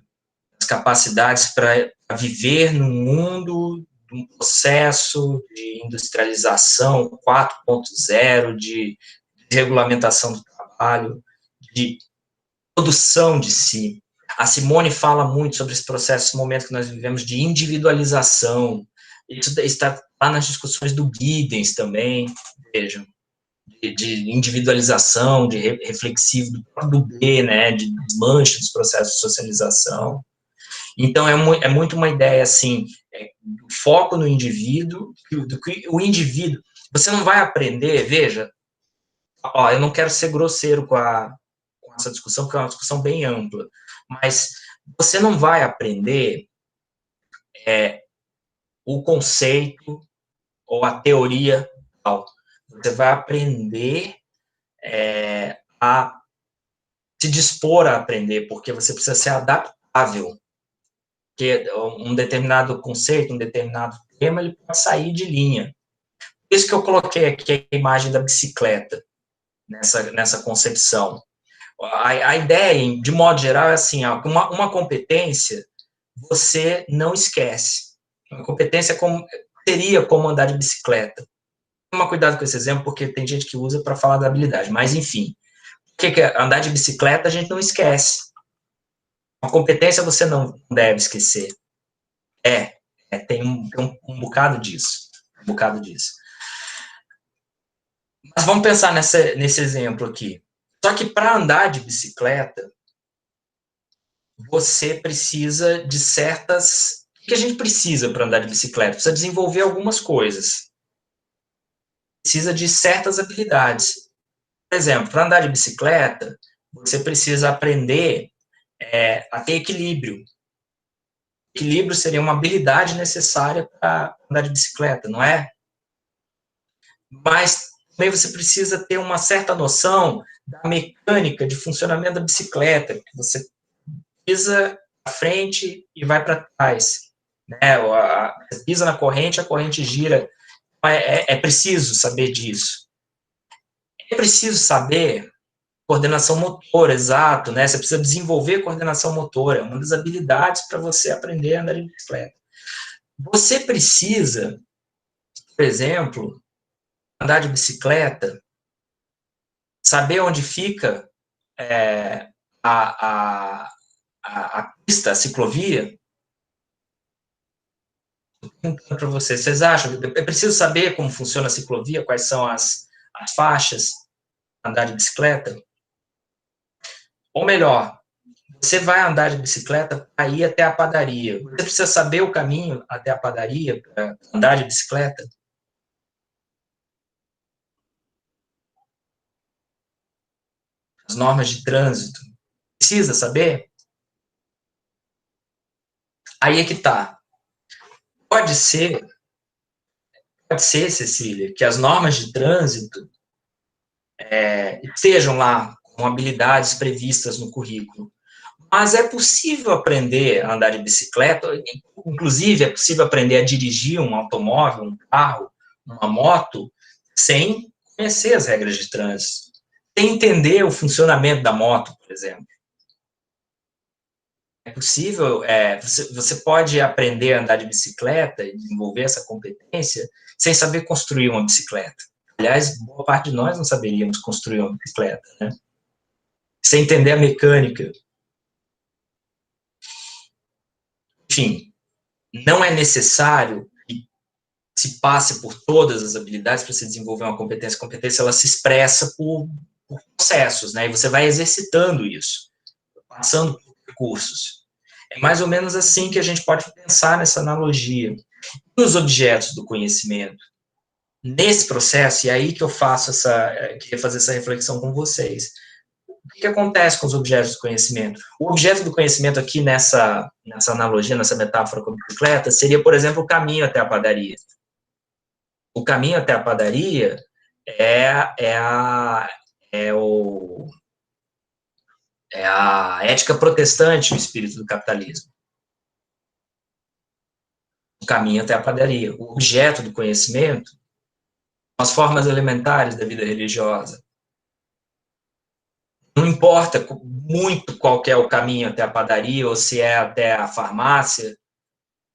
as capacidades para viver num mundo de um processo de industrialização 4.0, de regulamentação do trabalho, de produção de si. A Simone fala muito sobre esse processo, esse momento que nós vivemos de individualização. Isso está lá nas discussões do Giddens também, vejam, de individualização, de reflexivo do B, né, de desmanche dos processos de socialização. Então, é muito uma ideia, assim, do foco no indivíduo, do que o indivíduo, você não vai aprender, veja, eu não quero ser grosseiro com essa discussão, porque é uma discussão bem ampla, mas você não vai aprender o conceito ou a teoria tal. Você vai aprender a se dispor a aprender, porque você precisa ser adaptável. Porque um determinado conceito, um determinado tema, ele pode sair de linha. Por isso que eu coloquei aqui a imagem da bicicleta, nessa concepção. A ideia, de modo geral, é assim, uma competência você não esquece. Uma competência seria como andar de bicicleta. Toma cuidado com esse exemplo, porque tem gente que usa para falar da habilidade, mas enfim. O que é andar de bicicleta? A gente não esquece. Uma competência você não deve esquecer. Tem um bocado disso. Um bocado disso. Mas vamos pensar nesse exemplo aqui. Só que para andar de bicicleta, você precisa de certas... O que a gente precisa para andar de bicicleta? Precisa desenvolver algumas coisas. Precisa de certas habilidades. Por exemplo, para andar de bicicleta, você precisa aprender a ter equilíbrio. Equilíbrio seria uma habilidade necessária para andar de bicicleta, não é? Mas também você precisa ter uma certa noção da mecânica de funcionamento da bicicleta, que você pisa para frente e vai para trás, né? Você pisa na corrente, a corrente gira. É preciso saber disso. É preciso saber coordenação motora, exato, né? Você precisa desenvolver coordenação motora, é uma das habilidades para você aprender a andar de bicicleta. Você precisa, por exemplo, andar de bicicleta, saber onde fica a pista, a ciclovia. Para vocês acham? É preciso saber como funciona a ciclovia, quais são as faixas, andar de bicicleta? Ou melhor, você vai andar de bicicleta para ir até a padaria. Você precisa saber o caminho até a padaria para andar de bicicleta? As normas de trânsito. Precisa saber? Aí é que tá. Pode ser, Cecília, que as normas de trânsito estejam lá com habilidades previstas no currículo. Mas é possível aprender a andar de bicicleta, inclusive é possível aprender a dirigir um automóvel, um carro, uma moto, sem conhecer as regras de trânsito, sem entender o funcionamento da moto, por exemplo. É possível, você pode aprender a andar de bicicleta e desenvolver essa competência sem saber construir uma bicicleta. Aliás, boa parte de nós não saberíamos construir uma bicicleta, né? Sem entender a mecânica. Enfim, não é necessário que se passe por todas as habilidades para se desenvolver uma competência. A competência, ela se expressa por processos, né? E você vai exercitando isso, passando por recursos. É mais ou menos assim que a gente pode pensar nessa analogia. E os objetos do conhecimento? Nesse processo, e aí que eu queria fazer essa reflexão com vocês. O que acontece com os objetos do conhecimento? O objeto do conhecimento aqui nessa analogia, nessa metáfora com a bicicleta, seria, por exemplo, o caminho até a padaria. O caminho até a padaria é, é, a, é a ética protestante do espírito do capitalismo. O caminho até a padaria. O objeto do conhecimento, as formas elementares da vida religiosa. Não importa muito qual que é o caminho até a padaria, ou se é até a farmácia,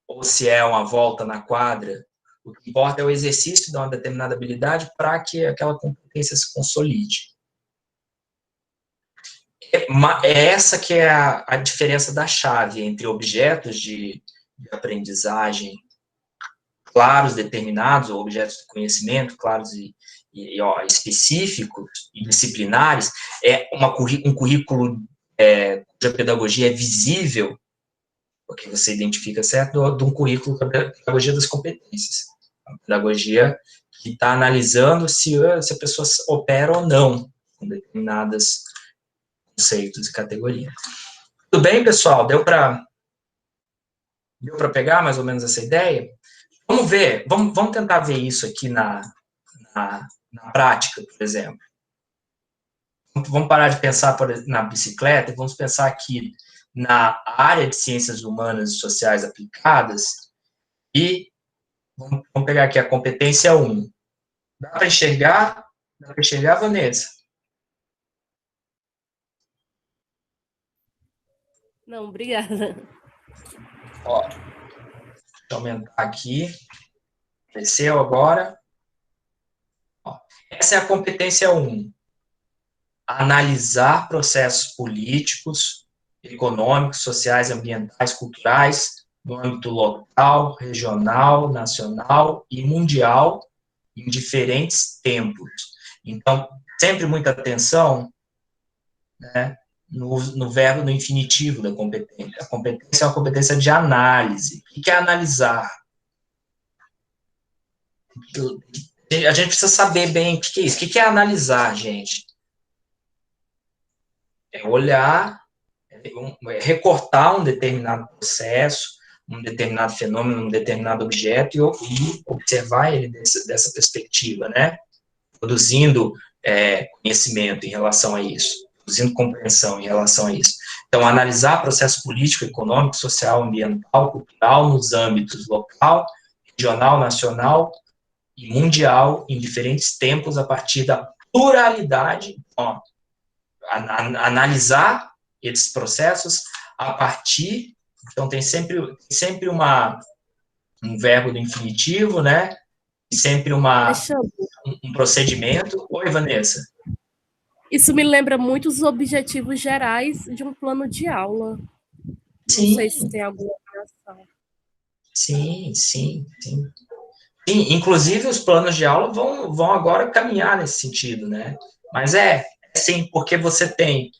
ou se é uma volta na quadra. O que importa é o exercício de uma determinada habilidade para que aquela competência se consolide. É essa que é a diferença da chave entre objetos de aprendizagem claros, determinados, ou objetos de conhecimento claros e específicos e disciplinares, um currículo cuja pedagogia é visível, porque você identifica, certo, de um currículo da pedagogia das competências. A pedagogia que está analisando se a pessoa opera ou não com determinados conceitos e categorias. Tudo bem, pessoal? Deu para pegar mais ou menos essa ideia? Vamos ver, vamos tentar ver isso aqui na prática, por exemplo. Vamos parar de pensar na bicicleta e vamos pensar aqui na área de ciências humanas e sociais aplicadas e vamos pegar aqui a competência 1. Dá para enxergar? Dá para enxergar, Vanessa? Não, obrigada. Ó, deixa eu aumentar aqui. Apareceu agora. Ó, essa é a competência 1. Analisar processos políticos, econômicos, sociais, ambientais, culturais, no âmbito local, regional, nacional e mundial, em diferentes tempos. Então, sempre muita atenção, né, no verbo, no infinitivo da competência. A competência é uma competência de análise. O que é analisar? A gente precisa saber bem o que é isso. O que é analisar, gente? É olhar, recortar um determinado processo, um determinado fenômeno, um determinado objeto e observar ele dessa perspectiva, né? Produzindo conhecimento em relação a isso, produzindo compreensão em relação a isso. Então, analisar processo político, econômico, social, ambiental, cultural, nos âmbitos local, regional, nacional e mundial, em diferentes tempos, a partir da pluralidade, analisar esses processos a partir, então tem sempre um verbo do infinitivo, né, e sempre um procedimento. Oi, Vanessa. Isso me lembra muito os objetivos gerais de um plano de aula. Sim. Não sei se tem alguma relação. Sim. Inclusive, os planos de aula vão agora caminhar nesse sentido, né? Mas sim, porque você tem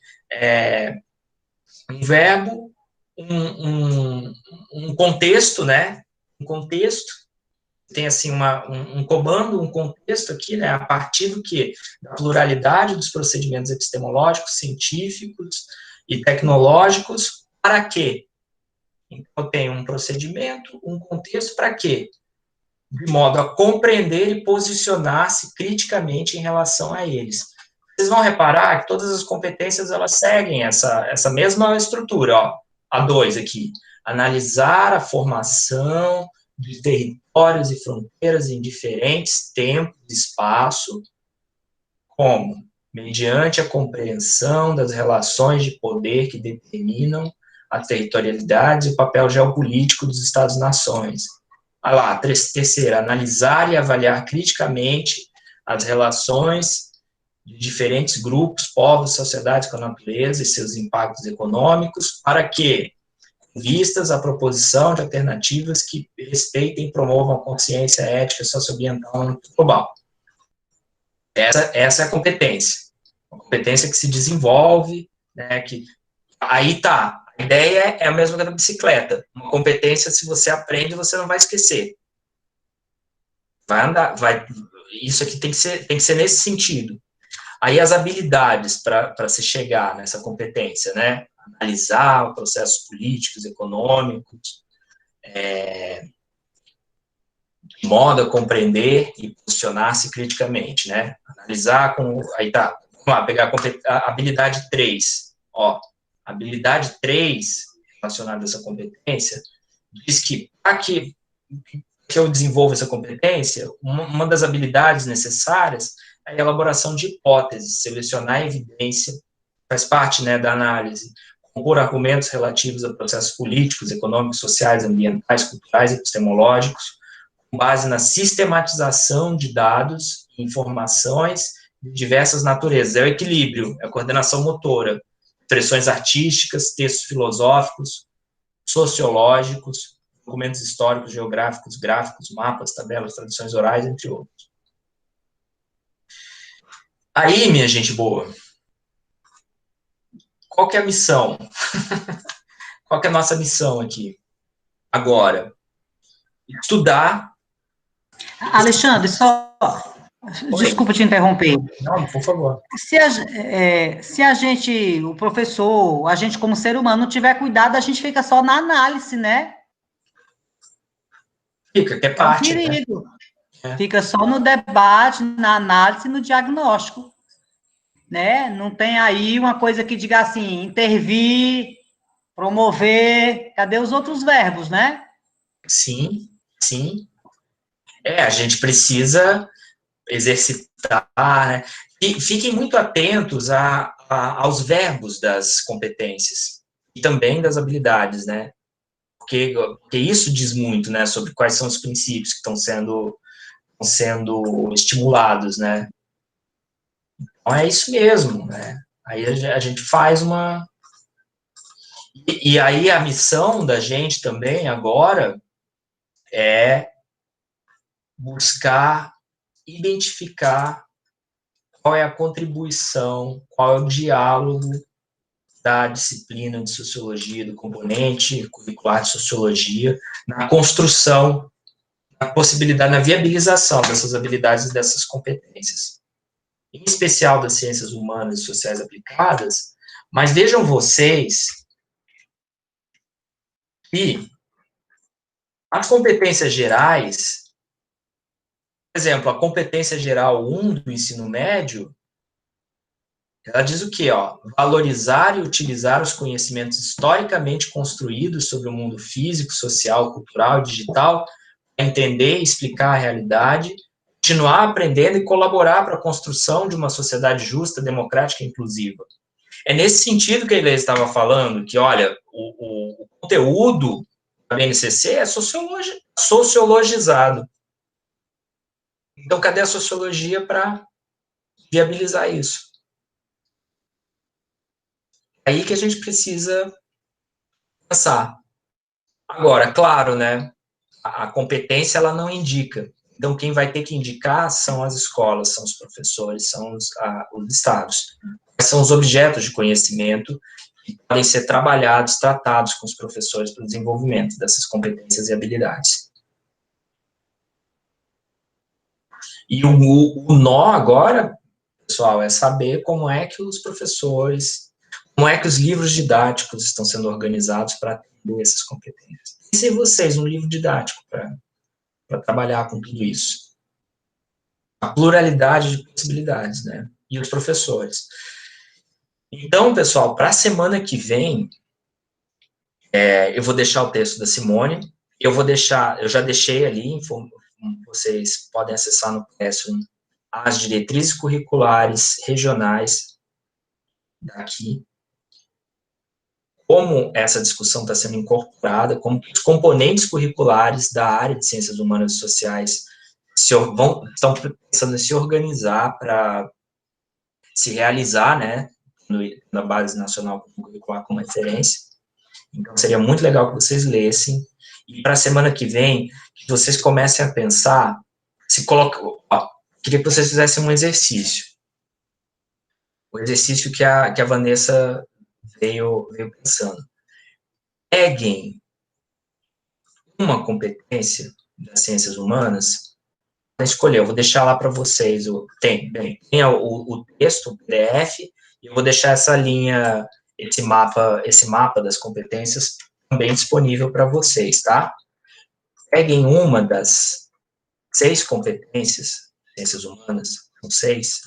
um verbo, um contexto, né? Um contexto, tem assim um comando, um contexto aqui, né? A partir do quê? Da pluralidade dos procedimentos epistemológicos, científicos e tecnológicos, para quê? Então, tem um procedimento, um contexto, para quê? De modo a compreender e posicionar-se criticamente em relação a eles. Vocês vão reparar que todas as competências, elas seguem essa mesma estrutura, ó, a 2 aqui. Analisar a formação de territórios e fronteiras em diferentes tempos e espaço, como? Mediante a compreensão das relações de poder que determinam a territorialidade e o papel geopolítico dos Estados-nações. Olha lá, terceira, analisar e avaliar criticamente as relações de diferentes grupos, povos, sociedades com a natureza e seus impactos econômicos, para que, com vistas à proposição de alternativas que respeitem e promovam a consciência ética socioambiental no global. Essa é a competência. Uma competência que se desenvolve, né, aí tá, a ideia é a mesma que a da bicicleta. Uma competência, se você aprende, você não vai esquecer. Vai andar, isso aqui tem que ser nesse sentido. Aí as habilidades para se chegar nessa competência, né? Analisar processos políticos, econômicos, de modo a compreender e posicionar-se criticamente, né? Analisar com... Aí tá, vamos lá, pegar a habilidade 3. Ó, habilidade 3, relacionada a essa competência, diz que para que eu desenvolva essa competência, uma das habilidades necessárias é a elaboração de hipóteses, selecionar a evidência, faz parte, né, da análise, compor argumentos relativos a processos políticos, econômicos, sociais, ambientais, culturais e epistemológicos, com base na sistematização de dados e informações de diversas naturezas. É o equilíbrio, é a coordenação motora, expressões artísticas, textos filosóficos, sociológicos, documentos históricos, geográficos, gráficos, mapas, tabelas, tradições orais, entre outros. Aí, minha gente boa, qual que é a missão? Qual que é a nossa missão aqui? Agora, estudar... Alexandre, só... Oi. Desculpa te interromper. Não, por favor. Se a gente, o professor, a gente como ser humano, não tiver cuidado, a gente fica só na análise, né? Fica, que é parte, um perigo. Né? Fica só no debate, na análise e no diagnóstico, né? Não tem aí uma coisa que diga assim, intervir, promover, cadê os outros verbos, né? Sim, sim. A gente precisa exercitar, né? E fiquem muito atentos aos verbos das competências e também das habilidades, né? Porque isso diz muito, né, sobre quais são os princípios que estão sendo estimulados, né? Então, é isso mesmo, né? Aí a gente faz uma... E aí a missão da gente também, agora, é buscar identificar qual é a contribuição, qual é o diálogo da disciplina de sociologia, do componente curricular de sociologia, na construção, na possibilidade, na viabilização dessas habilidades e dessas competências. Em especial das ciências humanas e sociais aplicadas, mas vejam vocês que as competências gerais, por exemplo, a competência geral 1 do ensino médio, ela diz o quê? Valorizar e utilizar os conhecimentos historicamente construídos sobre o mundo físico, social, cultural e digital, para entender e explicar a realidade, continuar aprendendo e colaborar para a construção de uma sociedade justa, democrática e inclusiva. É nesse sentido que a Inês estava falando, que, olha, o conteúdo da BNCC é sociologizado. Então, cadê a sociologia para viabilizar isso? É aí que a gente precisa pensar. Agora, claro, né, a competência, ela não indica. Então, quem vai ter que indicar são as escolas, são os professores, são os estados. Quais são os objetos de conhecimento que podem ser trabalhados, tratados com os professores para o desenvolvimento dessas competências e habilidades. E o nó agora, pessoal, é saber como é que os professores, como é que os livros didáticos estão sendo organizados para atender essas competências. Pensem vocês um livro didático para trabalhar com tudo isso. A pluralidade de possibilidades, né? E os professores. Então, pessoal, para a semana que vem, eu vou deixar o texto da Simone, eu já deixei ali, vocês podem acessar no Classroom, as diretrizes curriculares regionais daqui, como essa discussão está sendo incorporada, como os componentes curriculares da área de ciências humanas e sociais estão pensando em se organizar para se realizar, né, na Base Nacional Curricular como referência. Então, seria muito legal que vocês lessem, e para a semana que vem, que vocês comecem a pensar, queria que vocês fizessem um exercício. O exercício que a Vanessa veio pensando. Peguem uma competência das ciências humanas, para escolher, eu vou deixar lá para vocês, tem o texto, o PDF, e eu vou deixar essa linha, esse mapa das competências também disponível para vocês, tá? Peguem uma das 6 competências, ciências humanas, são 6,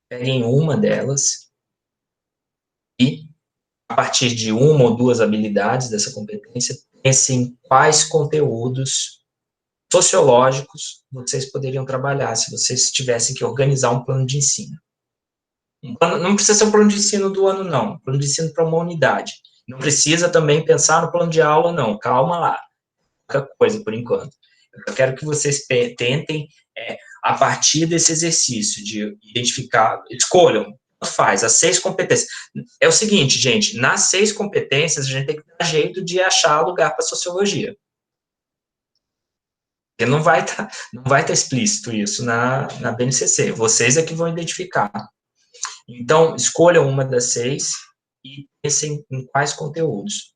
peguem uma delas e, a partir de uma ou duas habilidades dessa competência, pensem em quais conteúdos sociológicos vocês poderiam trabalhar se vocês tivessem que organizar um plano de ensino. Não precisa ser um plano de ensino do ano, não. Um plano de ensino para uma unidade. Não precisa também pensar no plano de aula, não. Calma lá. Pouca coisa, por enquanto. Eu quero que vocês tentem, a partir desse exercício de identificar, escolham, faz, as 6 competências. É o seguinte, gente, nas 6 competências, a gente tem que dar jeito de achar lugar para sociologia. Porque não vai tá explícito isso na BNCC. Vocês é que vão identificar. Então, escolham uma das 6 e pensem em quais conteúdos.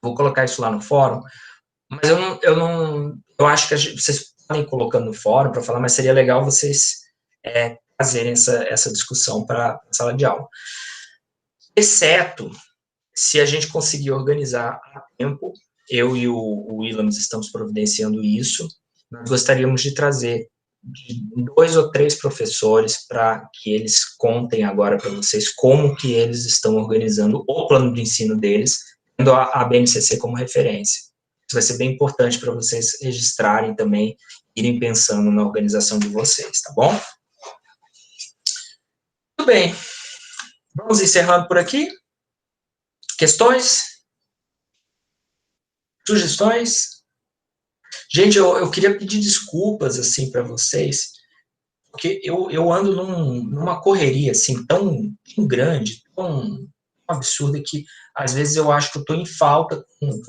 Vou colocar isso lá no fórum, mas eu acho que vocês podem ir colocando no fórum para falar, mas seria legal vocês fazerem essa discussão para a sala de aula. Exceto se a gente conseguir organizar a tempo, eu e o Willams estamos providenciando isso, nós gostaríamos de trazer 2 ou 3 professores para que eles contem agora para vocês como que eles estão organizando o plano de ensino deles, tendo a BNCC como referência. Isso vai ser bem importante para vocês registrarem também, irem pensando na organização de vocês, tá bom? Muito bem. Vamos encerrando por aqui. Questões? Sugestões? Gente, eu queria pedir desculpas, assim, para vocês, porque eu ando numa correria, assim, tão grande, tão absurda, que às vezes eu acho que eu estou em falta com